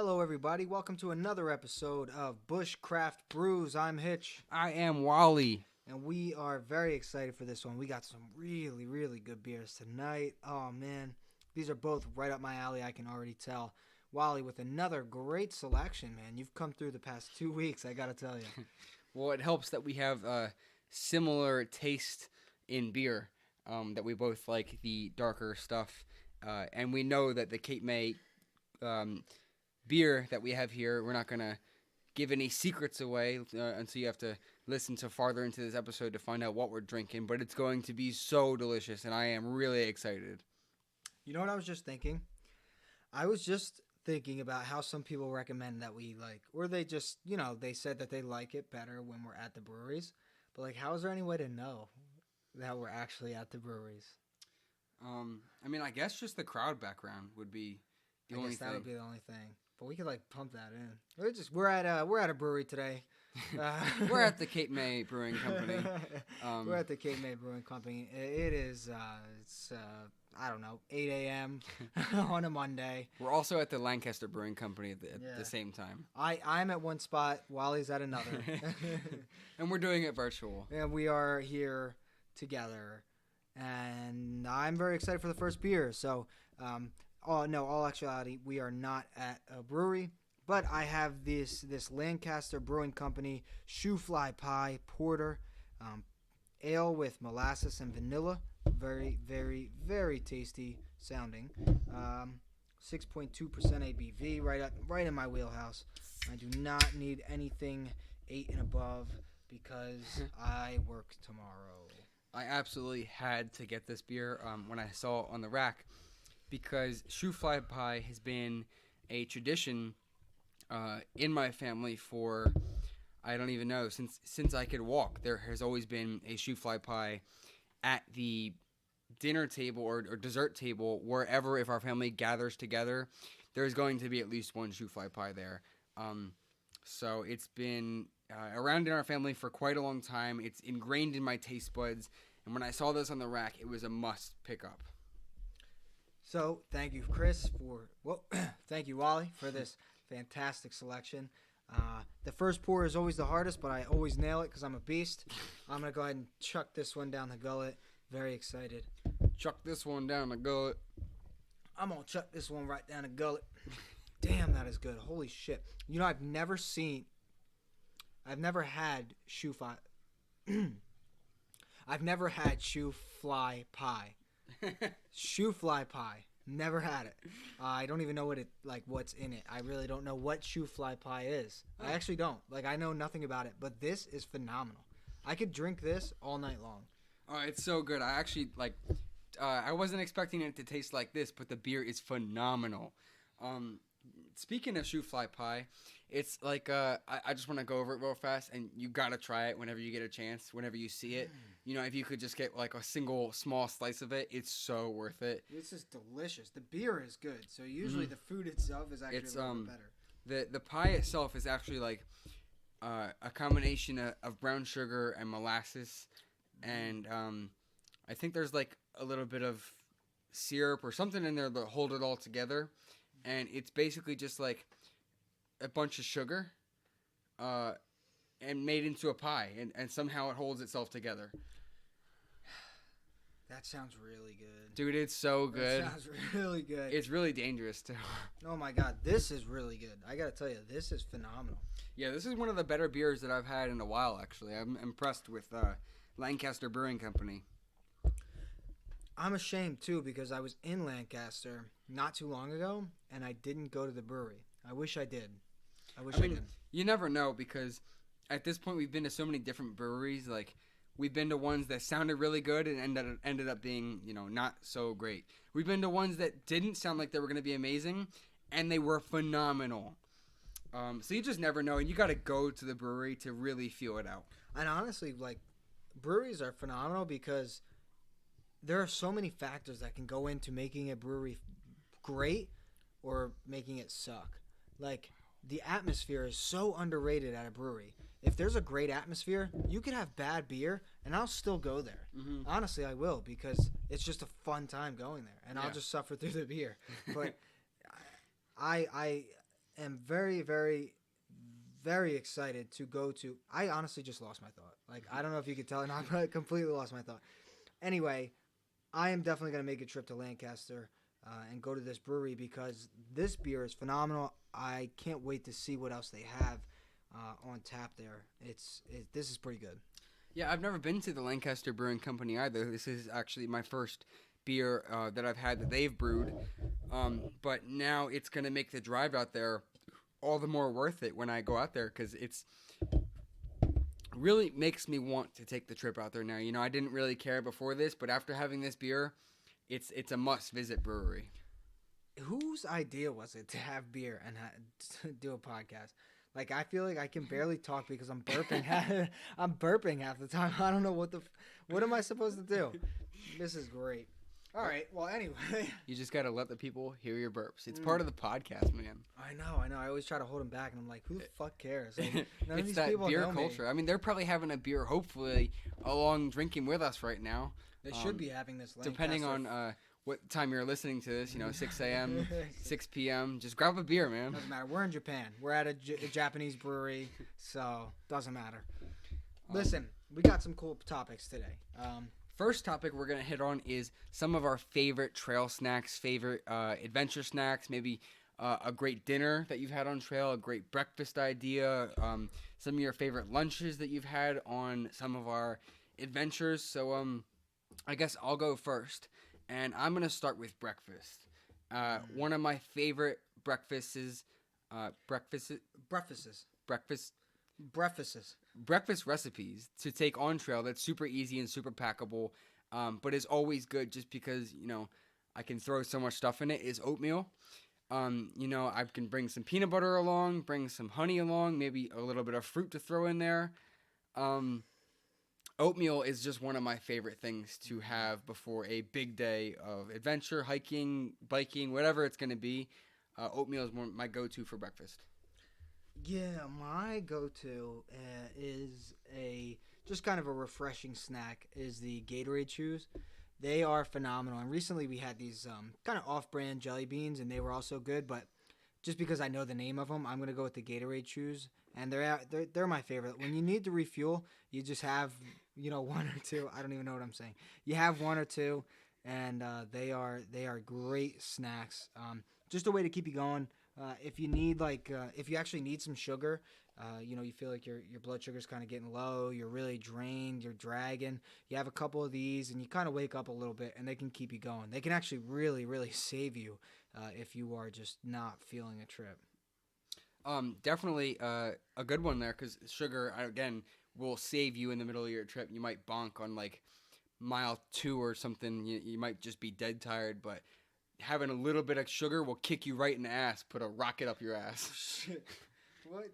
Hello, everybody. Welcome to another episode of Bushcraft Brews. I'm Hitch, I am Wally. and we are very excited for this one. We got some really, really good beers tonight. Oh, man. These are both right up my alley, I can already tell. Wally with another great selection, man. You've come through the past 2 weeks, I gotta tell you. Well, it helps that we have a similar taste in beer, that we both like the darker stuff. And we know that the Cape May beer that we have here, we're not going to give any secrets away until you have to listen to farther into this episode to find out what we're drinking. But it's going to be so delicious, and I am really excited. You know what I was just thinking? I was just thinking about how some people recommend that we or they just, they said that they like it better when we're at the breweries. But how is there any way to know that we're actually at the breweries? I guess just the crowd background would be the only thing. That would be the only thing. But we could pump that in. We're at a brewery today. We're at the Cape May Brewing Company. We're at the Cape May Brewing Company. It is I don't know, 8 a.m. on a Monday. We're also at the Lancaster Brewing Company at the same time. I'm at one spot, Wally's at another. And we're doing it virtual. And we are here together. And I'm very excited for the first beer. So, all actuality, we are not at a brewery. But I have this Lancaster Brewing Company Shoe Fly Pie Porter ale with molasses and vanilla. Very, very, very tasty sounding. 6.2% ABV, right in my wheelhouse. I do not need anything 8 and above because I work tomorrow. I absolutely had to get this beer when I saw it on the rack because Shoe Fly Pie has been a tradition in my family for, I don't even know, since I could walk. There has always been a Shoe Fly Pie at the dinner table or dessert table, wherever, if our family gathers together, there's going to be at least one Shoe Fly Pie there. So it's been around in our family for quite a long time. It's ingrained in my taste buds, and when I saw this on the rack, it was a must pick up. So thank you, Chris, thank you, Wally, for this fantastic selection. The first pour is always the hardest, but I always nail it because I'm a beast. I'm going to go ahead and chuck this one down the gullet. Very excited. Chuck this one down the gullet. I'm going to chuck this one right down the gullet. Damn, that is good. Holy shit. I've never had shoe fly. I've never had shoe fly pie. Shoe fly pie. Never had it. I don't even know what's in it. I really don't know what shoe fly pie is. I actually don't. I know nothing about it, but this is phenomenal. I could drink this all night long. Oh, it's so good. I actually I wasn't expecting it to taste like this, but the beer is phenomenal. Speaking of shoe fly pie, it's I just want to go over it real fast, and you gotta try it whenever you get a chance, whenever you see it. If you could just get a single small slice of it, it's so worth it. This is delicious. The beer is good, so usually the food itself is actually a little bit better. The pie itself is actually a combination of brown sugar and molasses, and I think there's a little bit of syrup or something in there to hold it all together. And it's basically just a bunch of sugar and made into a pie. And somehow it holds itself together. That sounds really good. Dude, it's so good. That sounds really good. It's really dangerous, too. Oh, my God. This is really good. I got to tell you, this is phenomenal. Yeah, this is one of the better beers that I've had in a while, actually. I'm impressed with Lancaster Brewing Company. I'm ashamed, too, because I was in Lancaster not too long ago, and I didn't go to the brewery. I wish I did. I did. You never know, because at this point we've been to so many different breweries. We've been to ones that sounded really good and ended up being, not so great. We've been to ones that didn't sound like they were going to be amazing, and they were phenomenal. So you just never know, and you got to go to the brewery to really feel it out. And honestly, breweries are phenomenal because there are so many factors that can go into making a brewery great or making it suck. The atmosphere is so underrated at a brewery. If there's a great atmosphere, you could have bad beer, and I'll still go there. Mm-hmm. Honestly, I will, because it's just a fun time going there, and I'll just suffer through the beer. But am very, very, very excited to go to. I honestly just lost my thought. Like, I don't know if you could tell, and I completely lost my thought. Anyway, I am definitely going to make a trip to Lancaster and go to this brewery because this beer is phenomenal. I can't wait to see what else they have on tap there. This is pretty good. Yeah, I've never been to the Lancaster Brewing Company either. This is actually my first beer that I've had that they've brewed. But now it's going to make the drive out there all the more worth it when I go out there because it's really makes me want to take the trip out there now. You know, I didn't really care before this, but after having this beer, it's a must visit brewery. Whose idea was it to have beer and to do a podcast? Like, I feel like I can barely talk because I'm burping. I'm burping half the time. I don't know what am I supposed to do? This is great. All right. Well, anyway. You just got to let the people hear your burps. It's part of the podcast, man. I know. I always try to hold them back, and I'm like, who the fuck cares? Like, none of It's these that people beer know culture. me. I mean, they're probably having a beer, hopefully, along drinking with us right now. They should be having this. Depending on what time you're listening to this, 6 a.m., 6 p.m., just grab a beer, man. Doesn't matter. We're in Japan. We're at a Japanese brewery, so doesn't matter. Listen, we got some cool topics today. First topic we're going to hit on is some of our favorite trail snacks, favorite adventure snacks, maybe a great dinner that you've had on trail, a great breakfast idea, some of your favorite lunches that you've had on some of our adventures. So I guess I'll go first, and I'm going to start with breakfast. One of my favorite breakfasts breakfast recipes to take on trail that's super easy and super packable, but is always good just because I can throw so much stuff in it, is oatmeal. I can bring some peanut butter along, bring some honey along, maybe a little bit of fruit to throw in there. Oatmeal is just one of my favorite things to have before a big day of adventure, hiking, biking, whatever it's going to be. Oatmeal is my go-to for breakfast. Yeah, my go-to is just kind of a refreshing snack is the Gatorade Chews. They are phenomenal. And recently we had these kind of off-brand jelly beans, and they were also good. But just because I know the name of them, I'm gonna go with the Gatorade Chews, and they're my favorite. When you need to refuel, you just have one or two. I don't even know what I'm saying. You have one or two, and they are great snacks. Just a way to keep you going. If you need if you actually need some sugar, you feel like your blood sugar's kind of getting low, you're really drained, you're dragging, you have a couple of these and you kind of wake up a little bit, and they can keep you going. They can actually really, really save you if you are just not feeling a trip. Definitely a good one there, because sugar, again, will save you in the middle of your trip. You might bonk on like mile 2 or something. You might just be dead tired, but having a little bit of sugar will kick you right in the ass, put a rocket up your ass. Shit. What?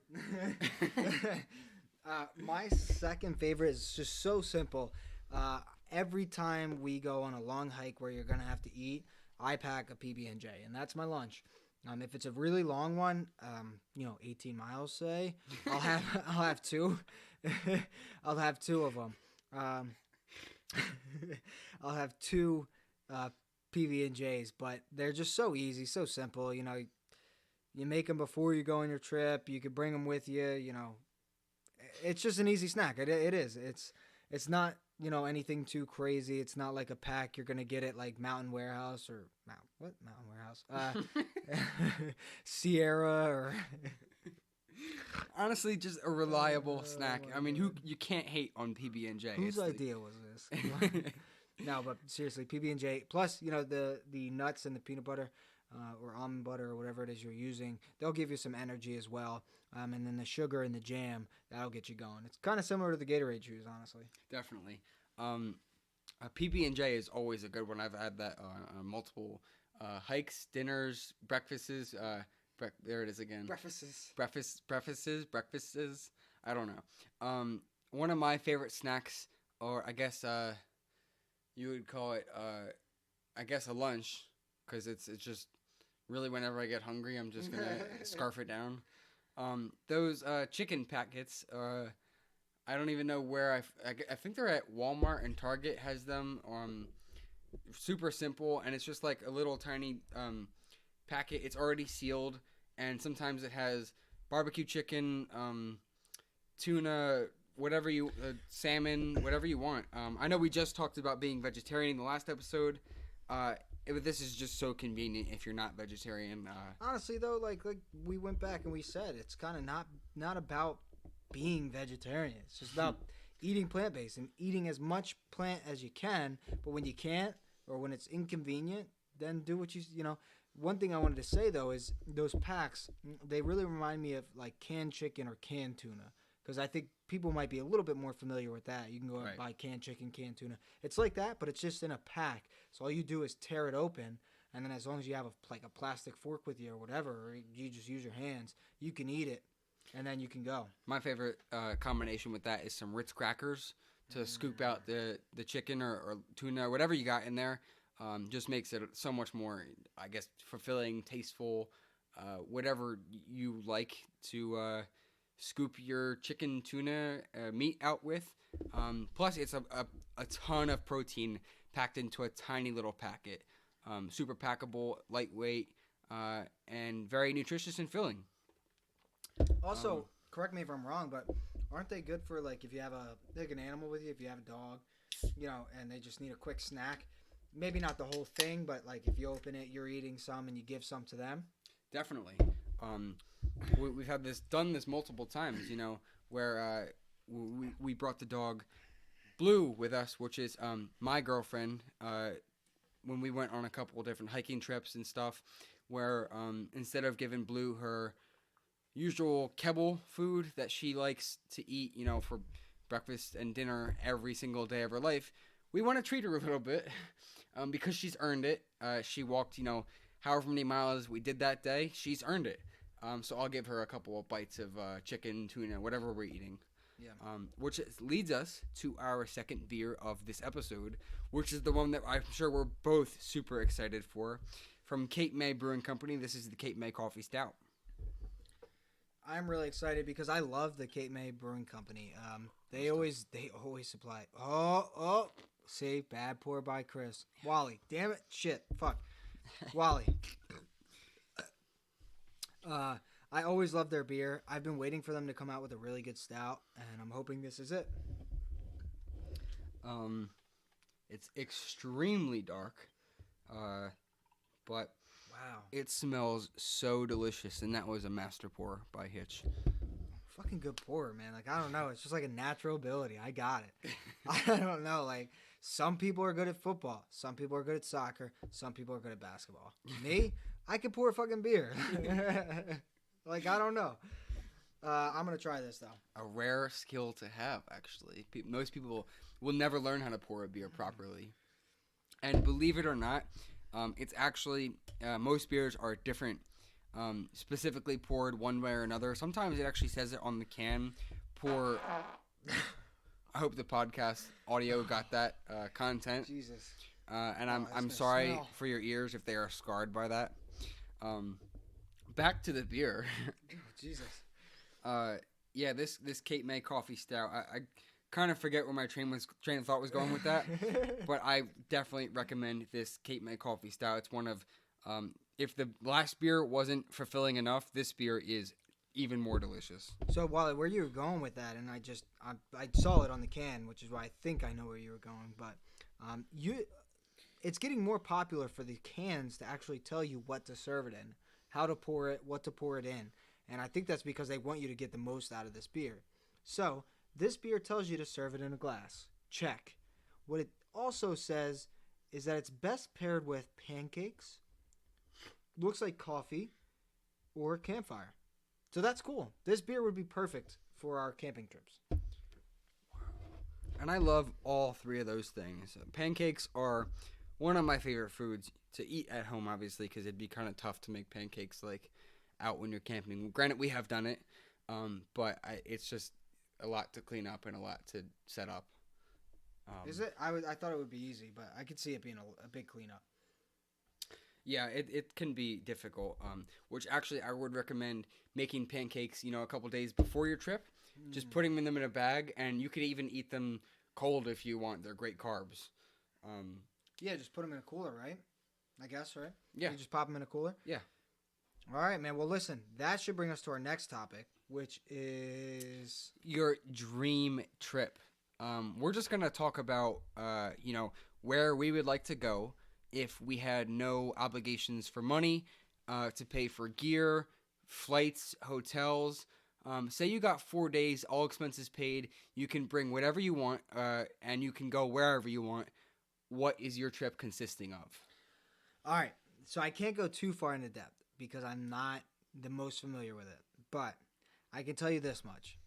My second favorite is just so simple. Every time we go on a long hike where you're going to have to eat, I pack a PB&J, and that's my lunch. If it's a really long one, 18 miles, say, I'll have two. I'll have two of them. I'll have two PB&Js, but they're just so easy, so simple. You make them before you go on your trip. You could bring them with you. It's just an easy snack. It is. It's not anything too crazy. It's not like a pack you're gonna get at like Mountain Warehouse or Mountain Warehouse, Sierra or. Honestly, just a reliable snack. I mean, you can't hate on PB&J. Whose idea was this? No, but seriously, PB&J. Plus, the nuts and the peanut butter, or almond butter or whatever it is you're using, they'll give you some energy as well. And then the sugar and the jam, that'll get you going. It's kind of similar to the Gatorade Chews, honestly. Definitely. A PB&J is always a good one. I've had that on multiple hikes, dinners, breakfasts. There it is again. Breakfasts. I don't know. One of my favorite snacks, or I guess you would call it, a lunch, because it's just really whenever I get hungry, I'm just gonna scarf it down. Those chicken packets. I don't even know where I think they're at Walmart, and Target has them. Super simple, and it's just like a little tiny packet. It's already sealed, and sometimes it has barbecue chicken, tuna, whatever you, salmon, whatever you want. I know we just talked about being vegetarian in the last episode. This is just so convenient if you're not vegetarian. Honestly, though, like we went back and we said it's kind of not about being vegetarian. It's just about eating plant based and eating as much plant as you can. But when you can't or when it's inconvenient, then do what you know. One thing I wanted to say though is those packs. They really remind me of like canned chicken or canned tuna. Because I think people might be a little bit more familiar with that. You can go and buy canned chicken, canned tuna. It's like that, but it's just in a pack. So all you do is tear it open, and then as long as you have a plastic fork with you or whatever, or you just use your hands, you can eat it, and then you can go. My favorite combination with that is some Ritz crackers to scoop out the chicken or tuna or whatever you got in there. Just makes it so much more, I guess, fulfilling, tasteful, whatever you like to scoop your chicken tuna meat out with. Plus, it's a ton of protein packed into a tiny little packet. Super packable, lightweight, and very nutritious and filling. Also, correct me if I'm wrong, but aren't they good for like if you have an animal with you, if you have a dog, and they just need a quick snack? Maybe not the whole thing, but like if you open it, you're eating some and you give some to them. Definitely. We've done this multiple times, where we brought the dog Blue with us, which is my girlfriend, when we went on a couple of different hiking trips and stuff, where instead of giving Blue her usual kibble food that she likes to eat, for breakfast and dinner every single day of her life, we want to treat her a little bit because she's earned it. She walked, however many miles we did that day, she's earned it. So I'll give her a couple of bites of chicken, tuna, whatever we're eating. Yeah. Which leads us to our second beer of this episode, which is the one that I'm sure we're both super excited for. From Cape May Brewing Company, this is the Cape May Coffee Stout. I'm really excited because I love the Cape May Brewing Company. They always supply. Oh, see, bad pour by Chris. Wally, damn it, shit, fuck, Wally. I always love their beer. I've been waiting for them to come out with a really good stout, and I'm hoping this is it. It's extremely dark, but wow, it smells so delicious, and that was a master pour by Hitch. Fucking good pour, man. Like, I don't know. It's just like a natural ability. I got it. I don't know. Like, some people are good at football. Some people are good at soccer. Some people are good at basketball. Me, I can pour fucking beer. Like, I don't know. I'm going to try this, though. A rare skill to have, actually. Most people will never learn how to pour a beer properly. And believe it or not, it's actually, most beers are different. Specifically poured one way or another. Sometimes it actually says it on the can. Pour. I hope the podcast audio got that content. Jesus. And I'm sorry for your ears if they are scarred by that. Back to the beer. Jesus. Yeah, this Cape May Coffee Stout. I kind of forget where my train of thought was going with that, but I definitely recommend this Cape May Coffee Stout. It's one of if the last beer wasn't fulfilling enough, this beer is even more delicious. So, Wally, where you were going with that, and I saw it on the can, which is why I think I know where you were going, but it's getting more popular for the cans to actually tell you what to serve it in, how to pour it, what to pour it in, and I think that's because they want you to get the most out of this beer. So, this beer tells you to serve it in a glass. Check. What it also says is that it's best paired with pancakes, looks like coffee, or campfire. So that's cool. This beer would be perfect for our camping trips. And I love all three of those things. Pancakes are one of my favorite foods to eat at home, obviously, because it'd be kind of tough to make pancakes like out when you're camping. Granted, we have done it, but it's just a lot to clean up and a lot to set up. Is it? I thought it would be easy, but I could see it being a big cleanup. Yeah, it can be difficult, which actually I would recommend making pancakes, a couple days before your trip, just putting them in a bag, and you could even eat them cold if you want. They're great carbs. Yeah, just put them in a cooler, right? I guess, right? Yeah. You just pop them in a cooler? Yeah. All right, man. Well, listen, that should bring us to our next topic, which is Your dream trip. We're just gonna talk about, where we would like to go if we had no obligations for money, to pay for gear, flights, hotels. Say you got 4 days, all expenses paid. You can bring whatever you want, and you can go wherever you want. What is your trip consisting of? all right. So I can't go too far into depth because I'm not the most familiar with it, but I can tell you this much.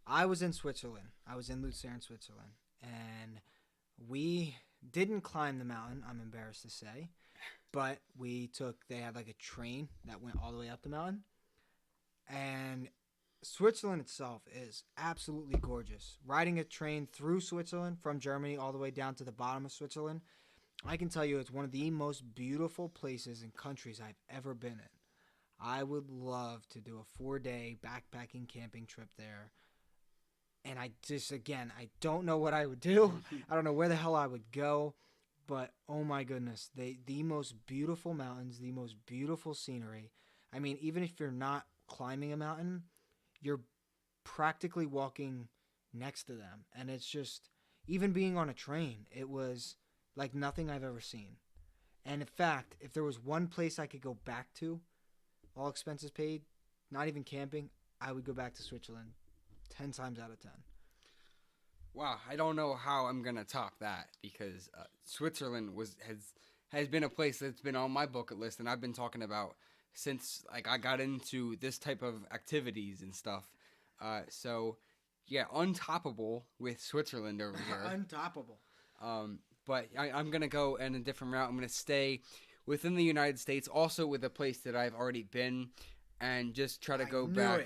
I was in Switzerland. I was in Lucerne, Switzerland, and we didn't climb the mountain. I'm embarrassed to say, but we took. They had like a train that went all the way up the mountain, and Switzerland itself is absolutely gorgeous. Riding a train through Switzerland from Germany all the way down to the bottom of Switzerland, I can tell you it's one of the most beautiful places and countries I've ever been in. I would love to do a 4 day backpacking camping trip there. And I just, again, I don't know what I would do. I don't know where the hell I would go. But oh my goodness, the most beautiful mountains, the most beautiful scenery. I mean, even if you're not climbing a mountain, you're practically walking next to them. And it's just, even being on a train, it was like nothing I've ever seen. And in fact, if there was one place I could go back to, all expenses paid, not even camping, I would go back to Switzerland 10 times out of 10. Wow, I don't know how I'm gonna top that because Switzerland has been a place that's been on my bucket list, and I've been talking about since like I got into this type of activities and stuff. So yeah, untoppable with Switzerland over here. Untoppable. But I'm gonna go in a different route. I'm gonna stay within the United States, also with a place that I've already been, and just try to go back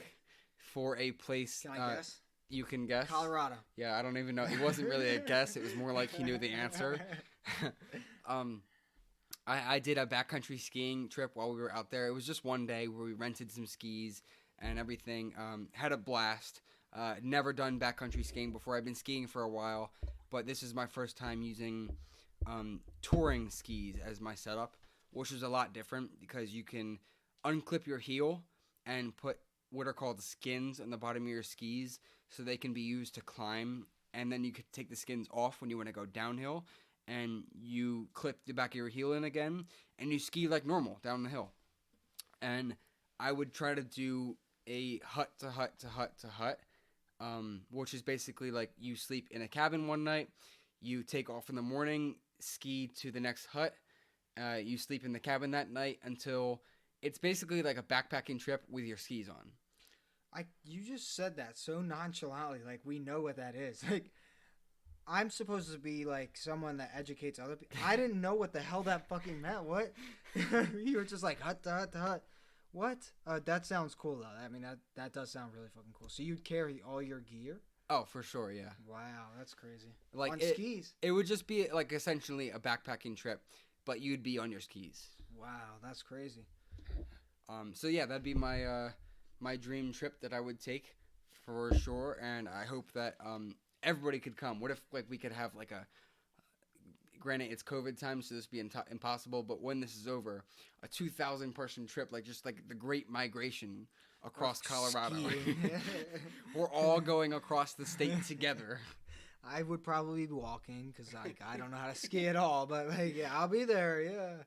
for a place. Can I guess? You can guess. Colorado. Yeah, I don't even know. It wasn't really a guess. It was more like he knew the answer. I did a backcountry skiing trip while we were out there. It was just one day where we rented some skis and everything. Had a blast. Never done backcountry skiing before. I've been skiing for a while, but this is my first time using touring skis as my setup, which is a lot different because you can unclip your heel and put what are called skins on the bottom of your skis so they can be used to climb, and then you could take the skins off when you want to go downhill, and you clip the back of your heel in again, and you ski like normal down the hill. And I would try to do a hut to hut to hut to hut, which is basically like you sleep in a cabin one night, you take off in the morning, ski to the next hut, you sleep in the cabin that night until it's basically like a backpacking trip with your skis on. You just said that so nonchalantly, like we know what that is. Like I'm supposed to be like someone that educates other people. I didn't know what the hell that fucking meant. What? You were just like hut to hut to hut. What? That sounds cool though. I mean that does sound really fucking cool. So you'd carry all your gear? Oh, for sure, yeah. Wow, that's crazy. Like on skis. It would just be like essentially a backpacking trip, but you'd be on your skis. Wow, that's crazy. So yeah, that'd be my dream trip that I would take for sure, and I hope that everybody could come. What if like we could have like a granted it's COVID time, so this would be impossible, but when this is over, a 2,000 person trip, like just like the Great Migration across Colorado. We're all going across the state together. I would probably be walking because like I don't know how to ski at all, but like yeah, I'll be there. Yeah,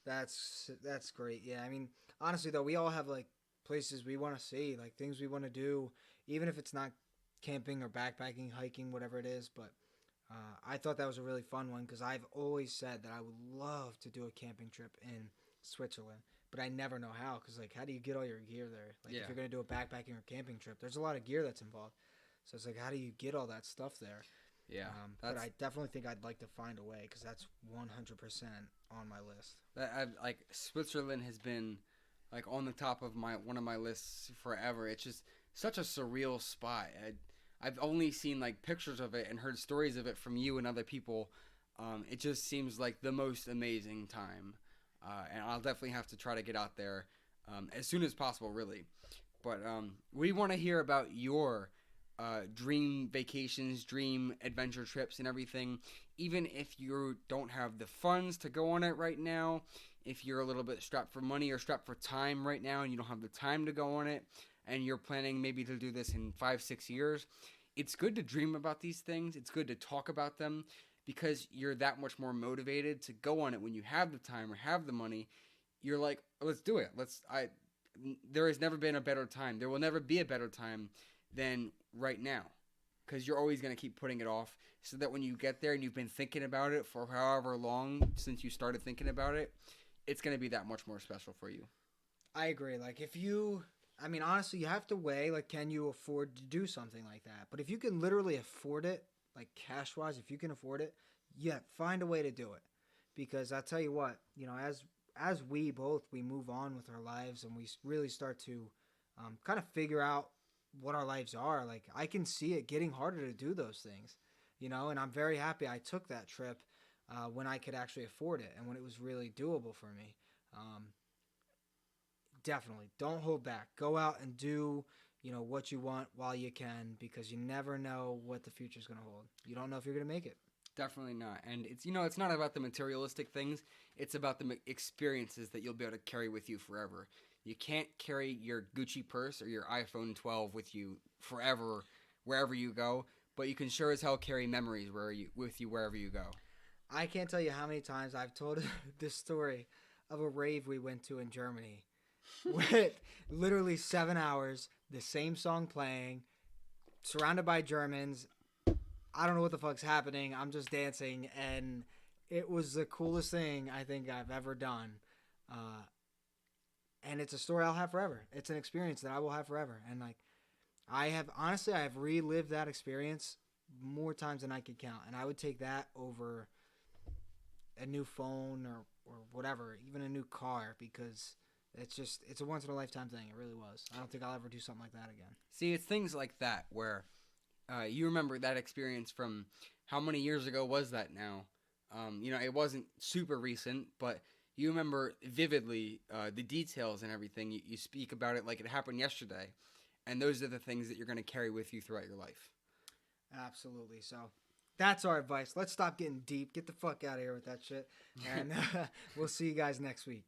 that's great. Yeah, I mean honestly though, we all have like places we want to see, like things we want to do, even if it's not camping or backpacking, hiking, whatever it is. But I thought that was a really fun one because I've always said that I would love to do a camping trip in Switzerland, but I never know how because like how do you get all your gear there? Like if you're gonna do a backpacking or camping trip, there's a lot of gear that's involved. So it's like how do you get all that stuff there? Yeah, but I definitely think I'd like to find a way because that's 100% on my list. Like Switzerland has been like on the top of one of my lists forever. It's just such a surreal spot. I've only seen like pictures of it and heard stories of it from you and other people. It just seems like the most amazing time, and I'll definitely have to try to get out there as soon as possible, really. But we want to hear about your dream vacations, dream adventure trips, and everything. Even if you don't have the funds to go on it right now, if you're a little bit strapped for money or strapped for time right now and you don't have the time to go on it and you're planning maybe to do this in 5-6 years, it's good to dream about these things. It's good to talk about them because you're that much more motivated to go on it when you have the time or have the money. You're like, let's do it. There has never been a better time. There will never be a better time than right now because you're always going to keep putting it off so that when you get there and you've been thinking about it for however long since you started thinking about it, it's going to be that much more special for you. I agree. Like honestly, you have to weigh, like, can you afford to do something like that? But if you can literally afford it, like cash wise, if you can afford it, yeah, find a way to do it. Because I'll tell you what, as we move on with our lives and we really start to kind of figure out what our lives are, like I can see it getting harder to do those things, and I'm very happy I took that trip when I could actually afford it and when it was really doable for me. Definitely don't hold back. Go out and do what you want while you can, because you never know what the future is going to hold. You don't know if you're going to make it. Definitely not. And it's not about the materialistic things. It's about the experiences that you'll be able to carry with you forever. You can't carry your Gucci purse or your iPhone 12 with you forever wherever you go, but you can sure as hell carry memories with you wherever you go. I can't tell you how many times I've told this story of a rave we went to in Germany with literally 7 hours, the same song playing, surrounded by Germans. I don't know what the fuck's happening. I'm just dancing, and it was the coolest thing I think I've ever done. And it's a story I'll have forever. It's an experience that I will have forever. And like, I have relived that experience more times than I could count. And I would take that over a new phone or whatever, even a new car, because it's a once in a lifetime thing. It really was. I don't think I'll ever do something like that again. See, it's things like that where you remember that experience from how many years ago was that now? It wasn't super recent, but you remember vividly the details and everything. You speak about it like it happened yesterday. And those are the things that you're going to carry with you throughout your life. Absolutely. So that's our advice. Let's stop getting deep. Get the fuck out of here with that shit. And we'll see you guys next week.